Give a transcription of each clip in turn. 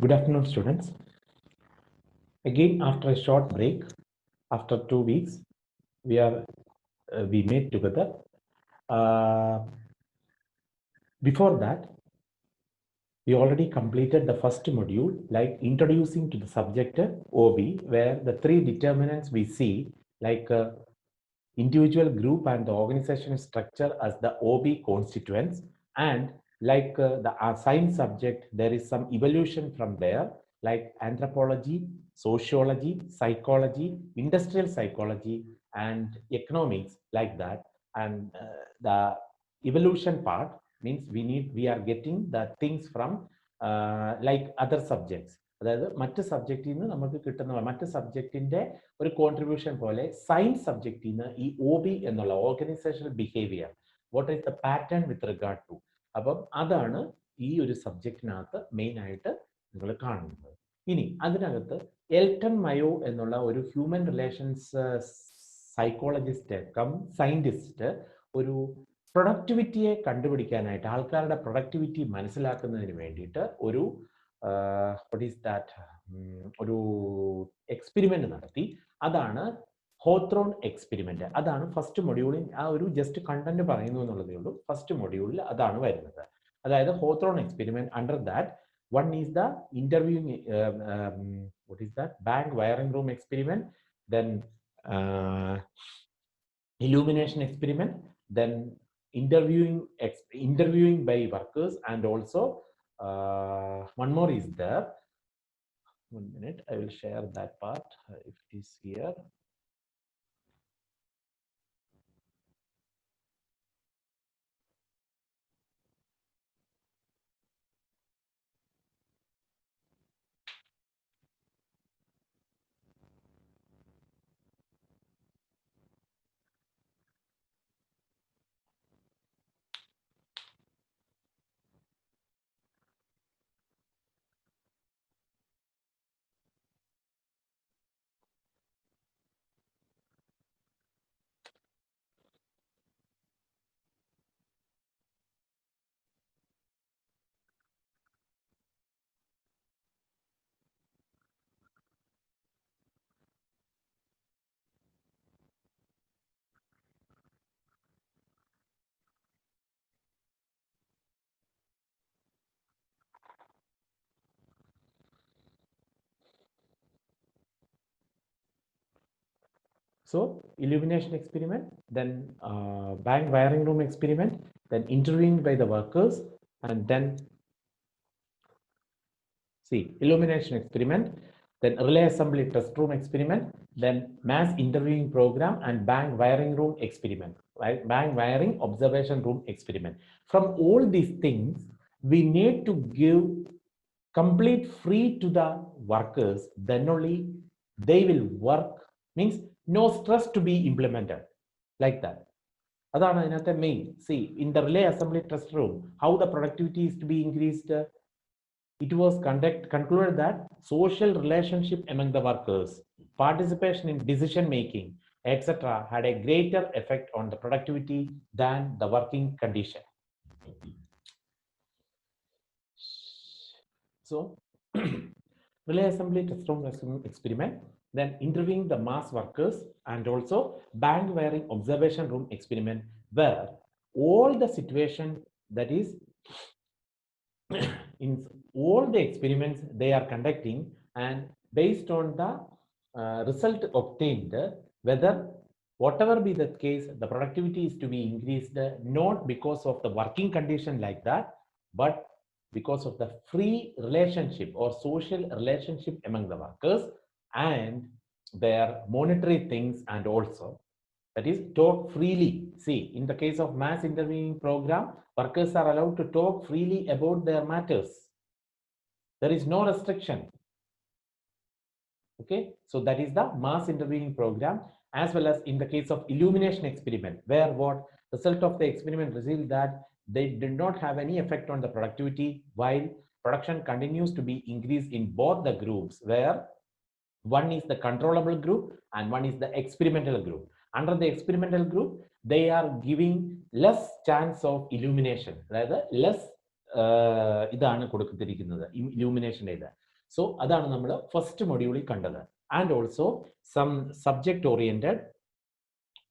Good afternoon, students. Again, after a short break, after 2 weeks, we met together. Uh, Before that, we already completed the first module, like introducing to the subject OB, where the three determinants we see, like individual, group, and the organization structure as the OB constituents, and like the assigned subject, there is some evolution from there, like anthropology, sociology, psychology, industrial psychology, and economics, like that. And the evolution part means we are getting the things from like other subjects. അതായത് മറ്റ് സബ്ജക്റ്റിൽ നിന്ന് നമുക്ക് കിട്ടുന്ന മറ്റ് സബ്ജക്റ്റിന്റെ ഒരു contribution പോലെ science സബ്ജക്റ്റിൽ നിന്ന് ഈ OB എന്നുള്ള organisational behaviour what is the pattern with regard to, അപ്പം അതാണ് ഈ ഒരു സബ്ജക്റ്റിനകത്ത് മെയിൻ ആയിട്ട് നിങ്ങൾ കാണുന്നത്. ഇനി അതിനകത്ത് എൽട്ടൺ മയോ എന്നുള്ള ഒരു human relations psychologist cum scientist ഒരു പ്രൊഡക്ടിവിറ്റിയെ കണ്ടുപിടിക്കാനായിട്ട്, ആൾക്കാരുടെ പ്രൊഡക്ടിവിറ്റി മനസ്സിലാക്കുന്നതിന് വേണ്ടിയിട്ട് ഒരു what is that ഒരു എക്സ്പെരിമെന്റ് നടത്തി. അതാണ് ഹോത്രോൺ എക്സ്പെരിമെന്റ്. അതാണ് ഫസ്റ്റ് മൊഡ്യൂളിൽ ആ ഒരു ജസ്റ്റ് കണ്ടന്റ് പറയുന്നു എന്നുള്ളതേ ഉള്ളൂ. ഫസ്റ്റ് മൊഡ്യൂളിൽ അതാണ് വരുന്നത്. അതായത് Hawthorne experiment. Under that one is the interviewing what is that bank wiring room experiment, then illumination experiment, then interviewing by workers, and also one more is there. 1 minute, I will share that part if it is here. So illumination experiment, then bank wiring room experiment, then interviewing by the workers, and then see illumination experiment, then relay assembly test room experiment, then mass interviewing program, and bank wiring room experiment, right? Bank wiring observation room experiment. From all these things, we need to give complete free to the workers, then only they will work, means no stress to be implemented, like that. അതാണ് അതിനകത്തെ main. See, in the relay assembly test room, how the productivity is to be increased. It was concluded that social relationship among the workers, participation in decision making, etc., had a greater effect on the productivity than the working condition. So relay assembly test room experiment, then interviewing the mass workers, and also bank wiring observation room experiment, where all the situation, that is in all the experiments they are conducting, and based on the result obtained, whether whatever be the case, the productivity is to be increased, not because of the working condition like that, but because of the free relationship or social relationship among the workers and their monetary things, and also that is talk freely. See, in the case of mass interviewing program, workers are allowed to talk freely about their matters. There is no restriction. Okay, so that is the mass interviewing program. As well as in the case of illumination experiment, where what result of the experiment revealed that they did not have any effect on the productivity, while production continues to be increased in both the groups, where one is the controllable group and one is the experimental group. Under the experimental group, they are giving less chance of illumination, അതായത് less ഇതാണ് കൊടുത്തിരിക്കുന്നത് illumination. So അതാണ് നമ്മൾ first മൊഡ്യൂളിൽ കണ്ടത്. And also some subject oriented,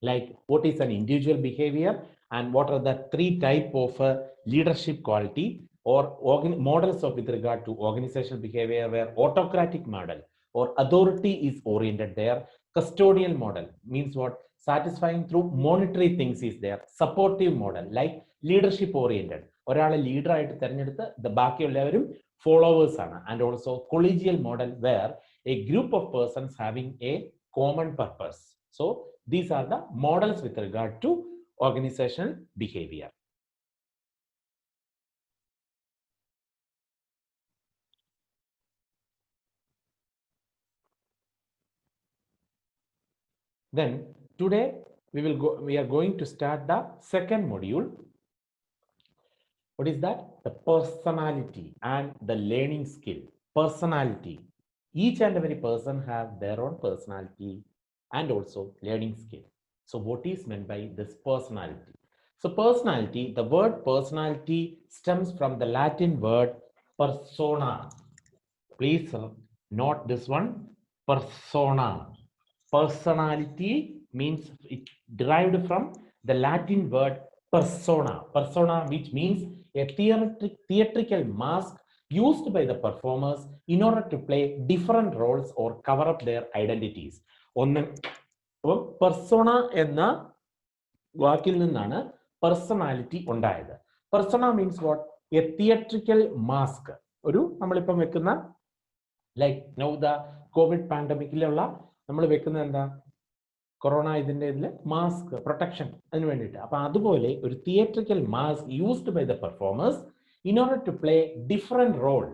like what is an individual behavior and what are the three type of leadership quality or models of with regard to organizational behavior, where autocratic model or authority is oriented there, custodial model means what, satisfying through monetary things is there, supportive model like leadership oriented, ഒരാളെ leader ആയിട്ട് തിരഞ്ഞെടുത്ത് ബാക്കിയുള്ളവരും followers ആണ്, and also collegial model where a group of persons having a common purpose. So these are the models with regard to organizational behavior. Then today we are going to start the second module. What is that? The personality and the learning skill. Personality. Each and every person have their own personality and also learning skill. So what is meant by this personality? So personality, the word personality stems from the Latin word persona. Please note this one, persona. Personality means it derived from the Latin word persona. Persona, which means a theatrical mask used by the performers in order to play different roles or cover up their identities. Persona എന്ന വാക്കിൽ നിന്നാണ് personality ഉണ്ടായത്. Persona means what? A theatrical mask. ഒരു നമ്മളിപ്പം വെക്കുന്ന like now the Covid പാൻഡമിക്കിലുള്ള നമ്മൾ വെക്കുന്ന എന്താ, കൊറോണ ഇതിന്റെ ഇതില് മാസ്ക് പ്രൊട്ടക്ഷൻ അതിന് വേണ്ടിയിട്ട്. അപ്പൊ അതുപോലെ ഒരു theatrical mask used by the performers in order to play different role.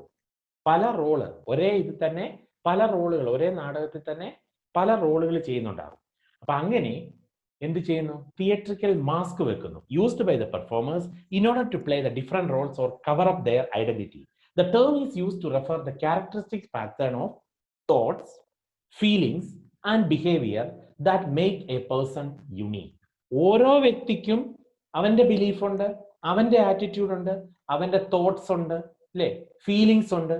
പല റോള്, ഒരേ ഇതിൽ തന്നെ പല റോളുകൾ, ഒരേ നാടകത്തിൽ തന്നെ പല റോളുകൾ ചെയ്യുന്നുണ്ടാകും. അപ്പൊ അങ്ങനെ എന്ത് ചെയ്യുന്നു, തിയേറ്ററിക്കൽ മാസ്ക് വെക്കുന്നു, used by the performers in order to play the different roles or cover up their identity. The term is used to refer the characteristic pattern of thoughts, feelings and behavior that make a person unique. ഓരോ വ്യക്തിക്കും അവന്റെ belief ഉണ്ട്, അവന്റെ attitude ഉണ്ട്, അവന്റെ thoughts ഉണ്ട്, അല്ലേ, feelings ഉണ്ട്.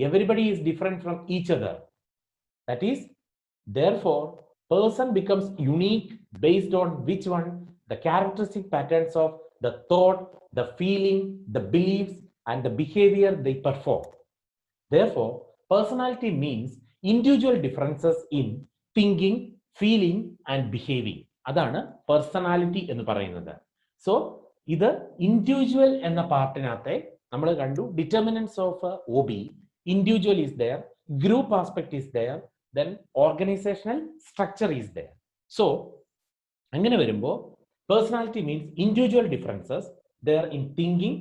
Everybody is different from each other. That is, therefore, person becomes unique based on which one, the characteristic patterns of the thought, the feeling, the beliefs and the behavior they perform. Therefore, personality means individual differences in thinking, feeling and behaving. അതാണ് personality എന്ന് പറയുന്നത്. So ഇത് individual എന്ന പാർട്ടിനകത്തെ നമ്മൾ കണ്ടു, determinants of OB, individual is there, group aspect is there, then organisational structure is there. So അങ്ങനെ വരുമ്പോൾ personality means individual differences there in thinking,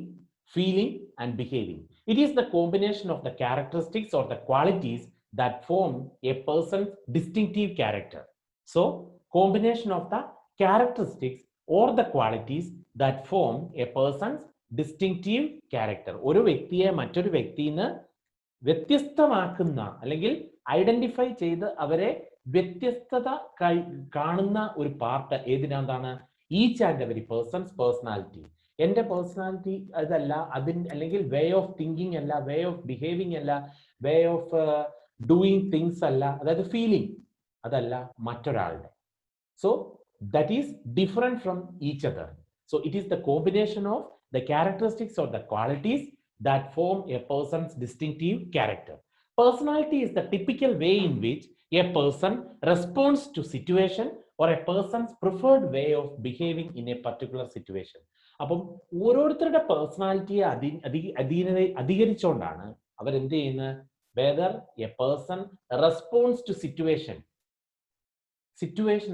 feeling and behaving. It is the combination of the characteristics or the qualities that form a person's distinctive character. So combination of the characteristics or the qualities that form a person's distinctive character. ഒരു വ്യക്തിയെ മറ്റൊരു വ്യക്തിന്ന് വ്യത്യസ്തമാക്കുന്ന അല്ലെങ്കിൽ identify ചെയ്ത് അവരെ വ്യത്യസ്തത കാണുന്ന ഒരു part ഏതിനാണ്, each and every person's personality. എന്റെ പേഴ്സണാലിറ്റി അതല്ല, അല്ലെങ്കിൽ വേ ഓഫ് തിങ്കിങ് അല്ല, വേ ഓഫ് ബിഹേവിങ് അല്ല, വേ ഓഫ് ഡൂയിങ് തിങ്സ് അല്ല, അതായത് ഫീലിംഗ് അതല്ല മറ്റൊരാളുടെ. So that is different from each other. So it is the combination of the characteristics or the qualities that form a person's distinctive character. Personality is the typical way in which a person responds to situation or a person's preferred way of behaving in a particular situation. അപ്പം ഓരോരുത്തരുടെ പേഴ്സണാലിറ്റിയെ അധികരിച്ചുകൊണ്ടാണ് അവരെന്ത് ചെയ്യുന്നത്, whether a person responds to situation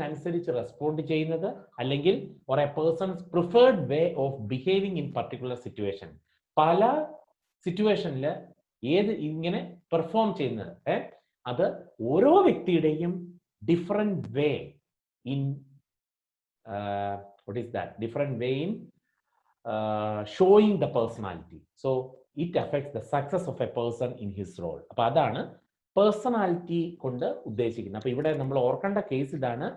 അനുസരിച്ച് respond ചെയ്യുന്നത്, അല്ലെങ്കിൽ or a person's preferred way of behaving in particular situation. പല സിറ്റുവേഷനിൽ ഏത് ഇങ്ങനെ പെർഫോം ചെയ്യുന്നത് അത് ഓരോ വ്യക്തിയുടെയും different way in what is that different way in showing the personality. So it affects the success of a person in his role. അപ്പോൾ അതാണ് പേഴ്സണാലിറ്റി കൊണ്ട് ഉദ്ദേശിക്കുന്നത്. അപ്പൊ ഇവിടെ നമ്മൾ ഓർക്കേണ്ട കേസ് ഇതാണ്,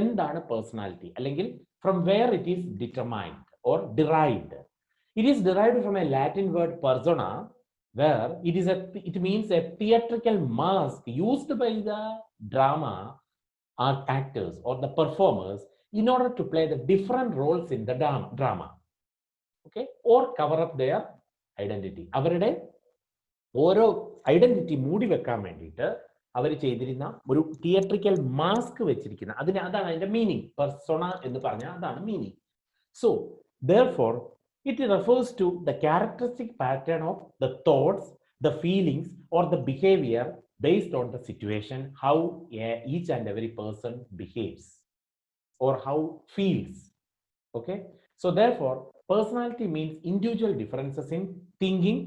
എന്താണ് പേഴ്സണാലിറ്റി, അല്ലെങ്കിൽ from where it is determined or derived. It is derived from a Latin word persona, where it means a theatrical mask used by the drama or actors or the performers in order to play the different roles in the drama, okay, or cover up their identity. അവരുടെ ഓരോ identity മൂടി വെക്കാൻ വേണ്ടിയിട്ട് അവർ ചെയ്തിരുന്ന ഒരു theatrical mask വെച്ചിരിക്കുന്ന അതാണ് അതിന്റെ മീനിങ്. പെർസോണ എന്ന് പറഞ്ഞാൽ അതാണ് meaning. So therefore it refers to the characteristic pattern of the thoughts, the feelings or the behavior based on the situation, how each and every person behaves or how feels. Okay, so therefore personality means individual differences in thinking,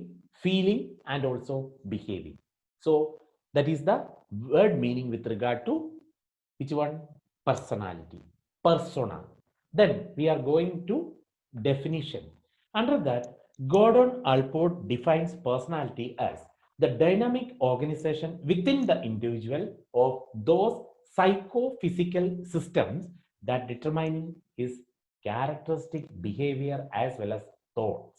feeling and also behaving. So that is the word meaning with regard to which one? Personality, persona. Then we are going to definition. Under that, Gordon Allport defines personality as the dynamic organization within the individual of those psychophysical systems that determine his characteristic behavior as well as thoughts.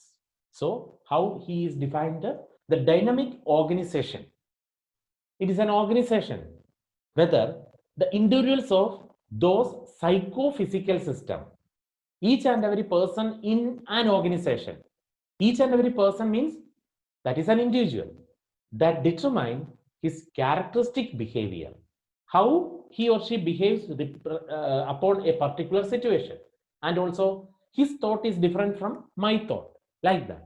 So how he is defined? The dynamic organization. It is an organization whether the individuals of those psychophysical system, each and every person in an organization, each and every person means that is an individual, that determine his characteristic behavior, how he or she behaves upon a particular situation, and also his thought is different from my thought, like that.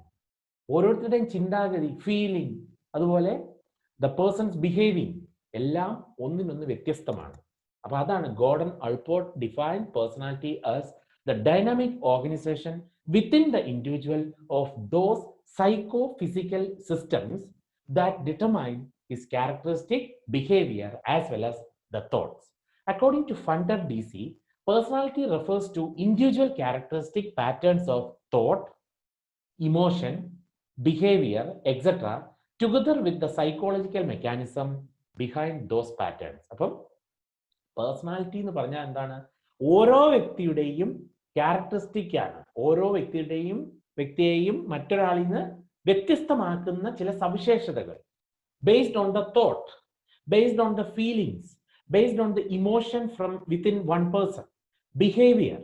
ഓരോരുത്തരുടെയും ചിന്താഗതി, feeling, അതുപോലെ the persons behaving എല്ലാം ഒന്നിനൊന്ന് വ്യത്യസ്തമാണ്. അപ്പൊ അതാണ് Gordon Allport defined personality as the dynamic organization within the individual of those psychophysical systems that determine his characteristic behavior as well as the thoughts. According to Funder DC, personality refers to individual characteristic patterns of thought, emotion, behavior, etc., together with the psychological mechanism behind those patterns. അപ്പം personality എന്ന് പറഞ്ഞാൽ എന്താണ്? ഓരോ വ്യക്തിയുടെയും characteristic ആണ്. ഓരോ വ്യക്തിയെയും മറ്റൊരാളിൽ നിന്ന് വ്യത്യസ്തമാക്കുന്ന ചില സവിശേഷതകൾ. Based on the thought, based on the feelings, based on the emotion from within one person, behaviour,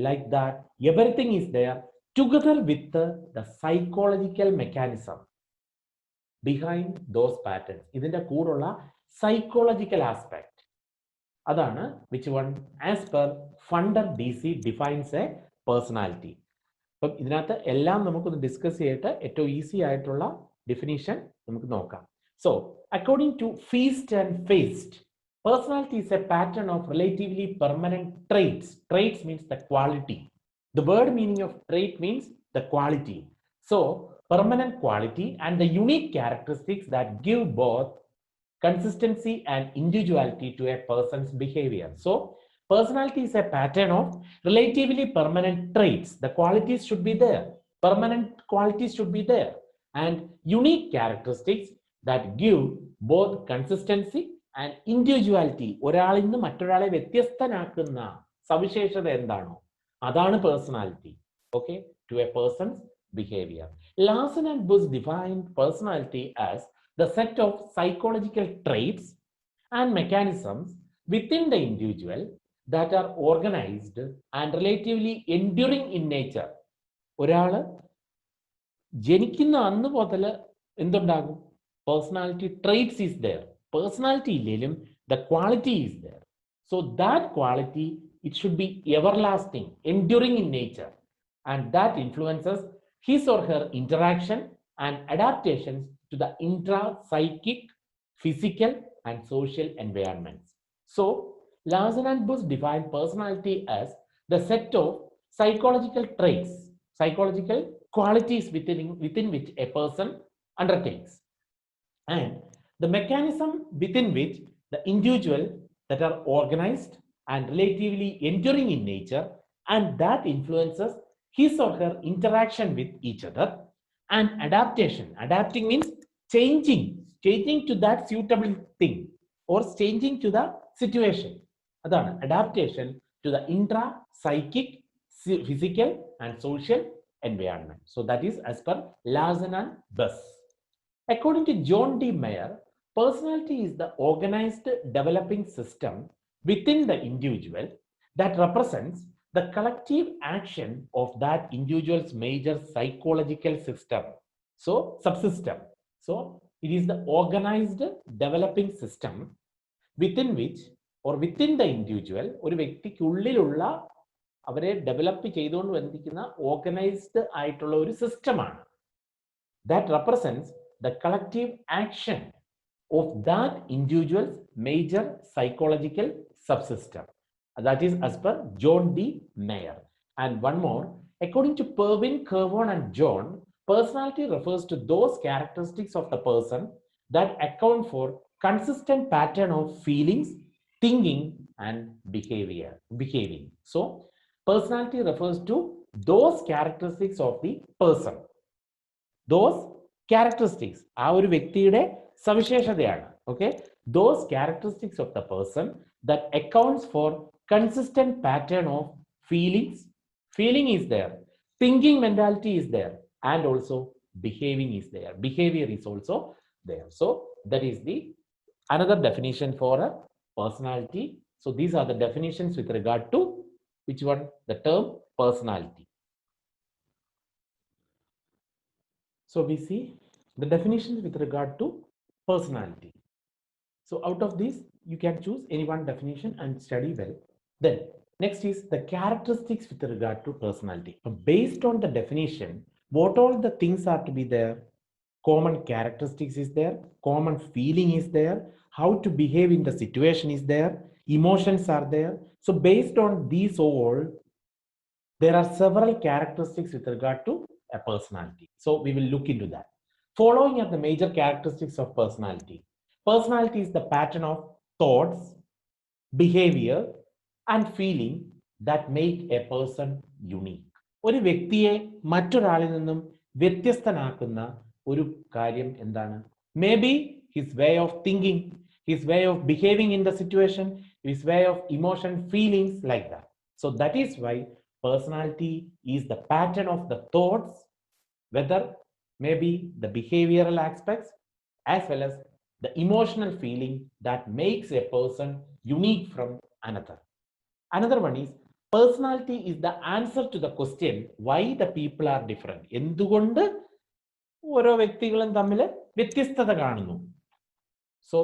like that everything is there together with the psychological mechanism behind those patterns. ഇതിന്റെ കൂടെയുള്ള psychological aspect അതാണ് which one as per Funder DC defines a personality. അപ്പം ഇതിനകത്ത് എല്ലാം നമുക്കൊന്ന് discuss ചെയ്തിട്ട് ഏറ്റവും easy ആയിട്ടുള്ള ഡെഫിനിഷൻ നമുക്ക് നോക്കാം. So according to Feist and Feist, personality is a pattern of relatively permanent traits. Traits means the quality. The word meaning of trait means the quality. So permanent quality and the unique characteristics that give both consistency and individuality to a person's behavior. So personality is a pattern of relatively permanent traits. The qualities should be there, permanent qualities should be there, and unique characteristics that give both consistency and individuality. ഒരാളിൽ നിന്ന് മറ്റൊരാളെ വ്യത്യസ്തനാക്കുന്ന സവിശേഷത എന്താണോ അതാണ് personality. Okay, to a person's behaviour. Larson and Bush defined personality as the set of psychological traits and mechanisms within the individual that are organized and relatively enduring in nature. ഒരാള് ജനിക്കുന്ന അന്ന് മുതൽ എന്തുണ്ടാകും? Personality traits is there. Personality ഇല്ലെങ്കിലും the quality is there. So that quality it should be everlasting, enduring in nature, and that influences his or her interaction and adaptations to the intra-psychic, physical, and social environments. So, Larson and Bush define personality as the set of psychological traits, psychological qualities within which a person undertakes, and the mechanism within which the individual that are organized and relatively enduring in nature, and that influences his or her interaction with each other, and adaptation. Adapting means changing to that suitable thing or changing to the situation. Adana adaptation to the intra-psychic, physical, and social environment. So that is as per Larson and Bush. According to John D. Mayer, personality is the organized developing system within the individual that represents the collective action of that individual's major psychological system. So, subsystem. So, it is the organized developing system within which or within the individual, ഒരു വ്യക്തിക്കുള്ളിലുള്ള അവരെ develop ചെയ്തുകൊണ്ട് ബന്ധിക്കുന്ന organised ആയിട്ടുള്ള ഒരു സിസ്റ്റമാണ്. That represents the collective action of that individual's major psychological subsystem. That is as per John D. Mayer. And one more, according to Pervin, Kervon, and John, personality refers to those characteristics of the person that account for consistent pattern of feelings, thinking, and behaving. So, personality refers to those characteristics of the person. Those characteristics, ആ ഒരു വ്യക്തിയുടെ സവിശേഷതയാണ്. Okay, those characteristics of the person that accounts for consistent pattern of feelings. Feeling is there, thinking mentality is there, and also behaving is there. Behavior is also there. So that is the another definition for a personality. So these are the definitions with regard to which one? The term personality. So we see the definitions with regard to personality. So out of these, you can choose any one definition and study well. Then next is the characteristics with regard to personality. Based on the definition, what all the things are to be there? Common characteristics is there, common feeling is there, how to behave in the situation is there, emotions are there. So based on these all, there are several characteristics with regard to a personality. So we will look into that. Following are the major characteristics of personality. Personality is the pattern of thoughts, behavior, and feeling that make a person unique. ഒരു വ്യക്തിയെ മറ്റൊരാളിൽ നിന്നും വ്യത്യസ്തനാക്കുന്ന ഒരു കാര്യം എന്താണ്? Maybe his way of thinking, his way of behaving in the situation, his way of emotion, feelings like that. So that is why personality is the pattern of the thoughts, whether maybe the behavioral aspects as well as the emotional feeling that makes a person unique from another. Another one is personality is the answer to the question why the people are different. എന്തുകൊണ്ട് ഓരോ വ്യക്തികളും തമ്മിൽ വ്യത്യസ്തത കാണുന്നു? So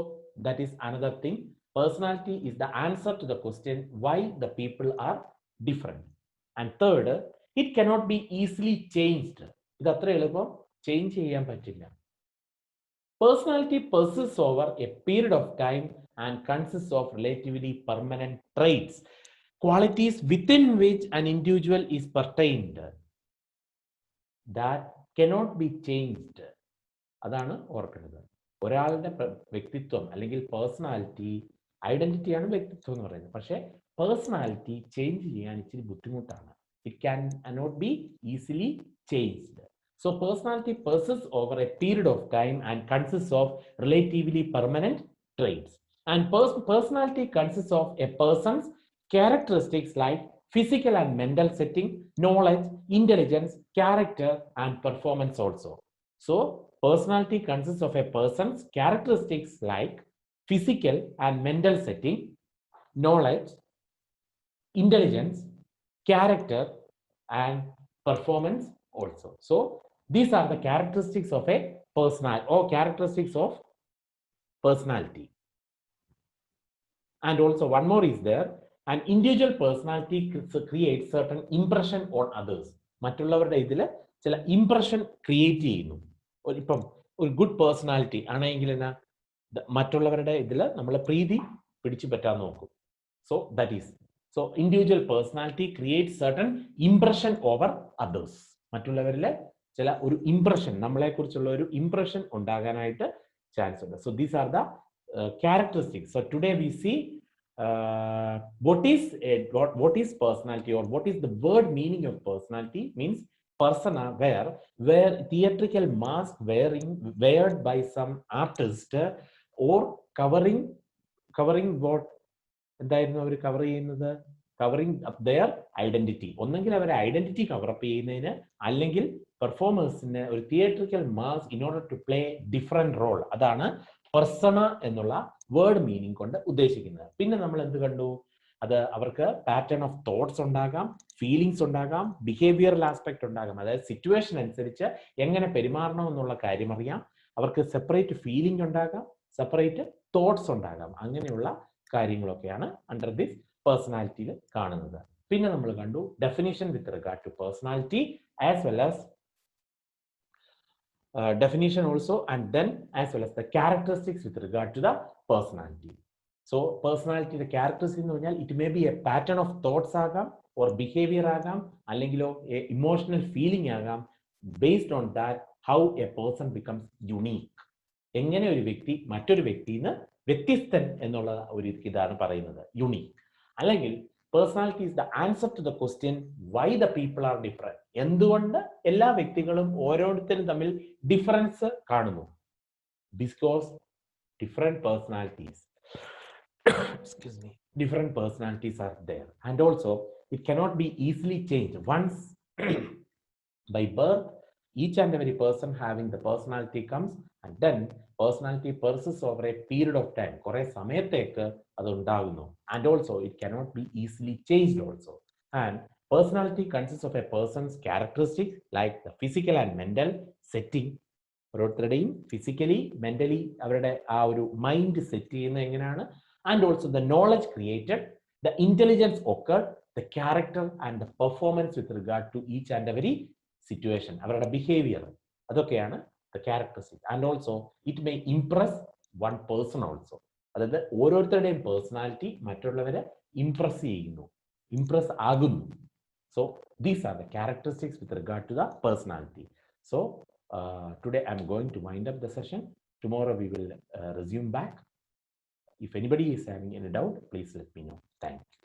that is another thing. Personality is the answer to the question why the people are different. And third, it cannot be easily changed. ഇത് അത്ര എളുപ്പം change ചെയ്യാൻ പറ്റില്ല. Personality persists over a period of time and consists of relatively permanent traits, qualities within which an individual is pertained that cannot be changed. അതാണ് ഓർക്കുന്നത്. ഒരാളുടെ വ്യക്തിത്വം അല്ലെങ്കിൽ പേഴ്സണാലിറ്റി, ഐഡന്റിറ്റിയാണ് വ്യക്തിത്വം എന്ന് പറയുന്നത്. പക്ഷേ പേഴ്സണാലിറ്റി ചേഞ്ച് ചെയ്യാൻ ഇച്ചിരി ബുദ്ധിമുട്ടാണ്. It cannot be easily changed. So personality persists over a period of time and consists of relatively permanent traits. And personality consists of a person's characteristics like physical and mental setting, knowledge, intelligence, character, and performance also. So personality consists of a person's characteristics like physical and mental setting, knowledge, intelligence, character, and performance also. So these are the characteristics of a personality or characteristics of personality. And also one more is there, an individual personality creates certain impression on others. മറ്റുള്ളവരുടെ ഇതിൽ ചില impression create ചെയ്യുന്നു. ഇപ്പം ഒരു good personality ആണെങ്കിൽ എന്നാ മറ്റുള്ളവരുടെ ഇതിൽ നമ്മളെ പ്രീതി പിടിച്ചു പറ്റാൻ നോക്കും. So that is, so individual personality creates certain impression over others. മറ്റുള്ളവരിലെ ചില ഒരു ഇംപ്രഷൻ, നമ്മളെ കുറിച്ചുള്ള ഒരു ഇംപ്രഷൻ ഉണ്ടാകാനായിട്ട് ചാൻസ് ഉണ്ട്. So these are the characteristics. So today we see what is personality, or what is the word meaning of personality. Means persona, where theatrical mask weared by some artist or covering what എന്തായിരുന്നു അവർ cover ചെയ്യുന്നത്? Covering up their identity. ഒന്നെങ്കിൽ അവരെ identity cover up ചെയ്യുന്നതിന്, അല്ലെങ്കിൽ പെർഫോമേഴ്സിന് ഒരു theatrical mask in order to play different role. അതാണ് പെർസണ എന്നുള്ള വേർഡ് മീനിങ് കൊണ്ട് ഉദ്ദേശിക്കുന്നത്. പിന്നെ നമ്മൾ എന്ത് കണ്ടു? അത് അവർക്ക് പാറ്റേൺ ഓഫ് തോട്ട്സ് ഉണ്ടാകാം, ഫീലിങ്സ് ഉണ്ടാകാം, ബിഹേവിയറൽ ആസ്പെക്ട് ഉണ്ടാകാം. അതായത് സിറ്റുവേഷൻ അനുസരിച്ച് എങ്ങനെ പെരുമാറണം എന്നുള്ള കാര്യം അറിയാം. അവർക്ക് സെപ്പറേറ്റ് ഫീലിംഗ് ഉണ്ടാകാം, സെപ്പറേറ്റ് തോട്ട്സ് ഉണ്ടാകാം. അങ്ങനെയുള്ള കാര്യങ്ങളൊക്കെയാണ് അണ്ടർ ദിസ് പേഴ്സണാലിറ്റിയിൽ കാണുന്നത്. പിന്നെ നമ്മൾ കണ്ടു definition with regard to personality as well as definition also, and then as well as the characteristics with regard to the personality. So personality the characteristics എന്ന് പറഞ്ഞാൽ it may be a pattern of thoughts ആകാം, or behavior ആകാം, അല്ലെങ്കിലോ emotional feeling ആകാം. Based on that how a person becomes unique. എങ്ങനെ ഒരു വ്യക്തി മറ്റൊരു വ്യക്തിയിൽ നിന്ന് വ്യത്യസ്തൻ എന്നുള്ള ഒരു ഇതാണ് പറയുന്നത് യുണീക്ക്. അല്ലെങ്കിൽ personality is the answer to the question why the people are different. എന്തുകൊണ്ട് എല്ലാ വ്യക്തികളും ഓരോരുത്തരും തമ്മിൽ ഡിഫറൻസ് കാണുന്നു? Because different personalities excuse me, different personalities are there, and also it cannot be easily changed. Once by birth each and every person having the personality comes, and then personality persists over a period of time. കുറെ സമയത്തേക്ക് അത് ഉണ്ടാകുന്നു. And also it cannot be easily changed also. And personality consists of a person's characteristics like the physical and mental setting. ഓരോരുത്തരുടെയും physically mentally അവരുടെ ആ ഒരു mind set ചെയ്യുന്നത് എങ്ങനെയാണ്. And also the knowledge created, the intelligence occurred, the character and the performance with regard to each and every situation. അവരുടെ behaviour, അതൊക്കെയാണ് the characteristic. And also it may impress one person also. അതായത് ഓരോരുത്തരുടെയും personality മറ്റുള്ളവരെ impress ചെയ്യുന്നു, impress ആകുന്നു. So these are the characteristics with regard to the personality. So today I'm going to wind up the session. Tomorrow we will resume back. If anybody is having any doubt, please let me know. Thank you.